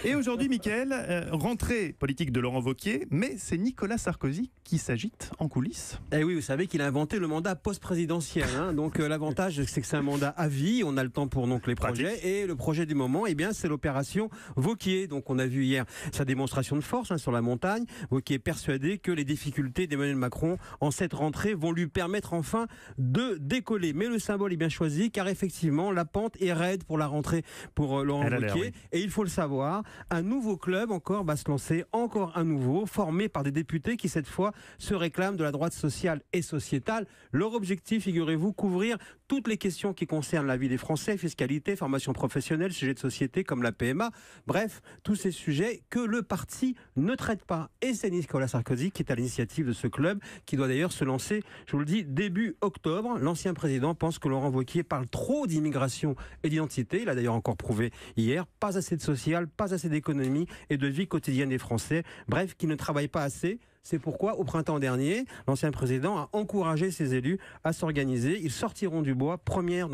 Et aujourd'hui, Mickaël, rentrée politique de Laurent Wauquiez, mais c'est Nicolas Sarkozy qui s'agite en coulisses. Eh oui, vous savez qu'il a inventé le mandat post-présidentiel. Donc l'avantage, c'est que c'est un mandat à vie. On a le temps pour donc les projets. Pratique. Et le projet du moment, eh bien, c'est l'opération Wauquiez. Donc on a vu hier sa démonstration de force sur la montagne. Wauquiez est persuadé que les difficultés d'Emmanuel Macron en cette rentrée vont lui permettre enfin de décoller. Mais le symbole est bien choisi, car effectivement, la pente est raide pour la rentrée pour Laurent Wauquiez. Oui. Et il faut le savoir, un nouveau club encore va se lancer, encore un nouveau, formé par des députés qui cette fois se réclament de la droite sociale et sociétale. Leur objectif, figurez-vous, couvrir toutes les questions qui concernent la vie des Français, fiscalité, formation professionnelle, sujets de société comme la PMA, bref, tous ces sujets que le parti ne traite pas. Et c'est Nicolas Sarkozy qui est à l'initiative de ce club, qui doit d'ailleurs se lancer, je vous le dis, début octobre. L'ancien président pense que Laurent Wauquiez parle trop d'immigration et d'identité. Il a d'ailleurs encore prouvé hier, pas assez de social, pas assez d'économie et de vie quotidienne des Français. Bref, qui ne travaille pas assez. C'est pourquoi, au printemps dernier, l'ancien président a encouragé ses élus à s'organiser. Ils sortiront du bois, première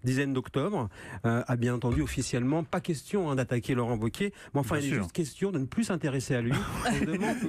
dizaine d'octobre. A bien entendu, officiellement, pas question d'attaquer Laurent Wauquiez. Mais enfin, il est juste question de ne plus s'intéresser à lui.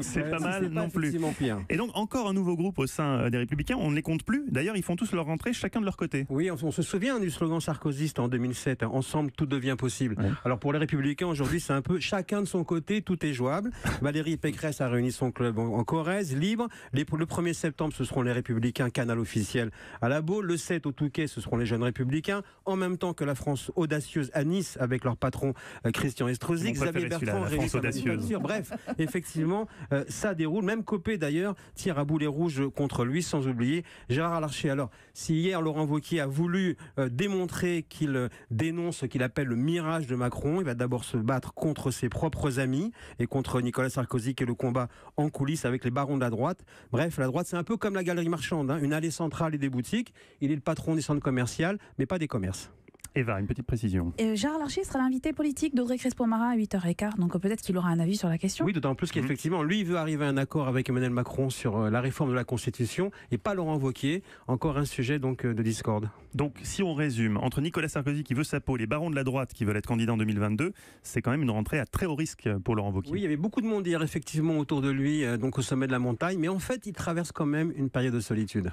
C'est pas mal non plus. Pire. Et donc, encore un nouveau groupe au sein des Républicains. On ne les compte plus. D'ailleurs, ils font tous leur rentrée, chacun de leur côté. Oui, on se souvient du slogan sarkozyste en 2007. Ensemble, tout devient possible. Ouais. Alors, pour les Républicains, aujourd'hui, c'est un peu chacun de son côté, tout est jouable. Valérie Pécresse a réuni son club en Corrèze, libre. Le 1er septembre, ce seront les Républicains, canal officiel à la Baule. Le 7 au Touquet, ce seront les Jeunes Républicains. En même temps que la France audacieuse à Nice, avec leur patron Christian Estrosi. Xavier Bertrand, bref, effectivement, ça déroule. Même Copé, d'ailleurs, tire à boulet rouge contre lui, sans oublier Gérard Larcher. Alors, si hier, Laurent Wauquiez a voulu démontrer qu'il dénonce ce qu'il appelle le mirage de Macron, il va d'abord se battre contre ses propres amis et contre Nicolas Sarkozy, qui est le combat en coulisses avec les barons de la droite. Bref, la droite, c'est un peu comme la galerie marchande, une allée centrale et des boutiques. Il est le patron des centres commerciaux, mais pas des commerces. Eva, une petite précision. Gérard Larcher sera l'invité politique d'Audrey Crespo-Mara à 8h15, donc peut-être qu'il aura un avis sur la question. Oui, d'autant plus qu'effectivement, lui, il veut arriver à un accord avec Emmanuel Macron sur la réforme de la Constitution, et pas Laurent Wauquiez. Encore un sujet donc de discorde. Donc, si on résume, entre Nicolas Sarkozy qui veut sa peau, les barons de la droite qui veulent être candidats en 2022, c'est quand même une rentrée à très haut risque pour Laurent Wauquiez. Oui, il y avait beaucoup de monde hier, effectivement, autour de lui, donc au sommet de la montagne, mais en fait, il traverse quand même une période de solitude.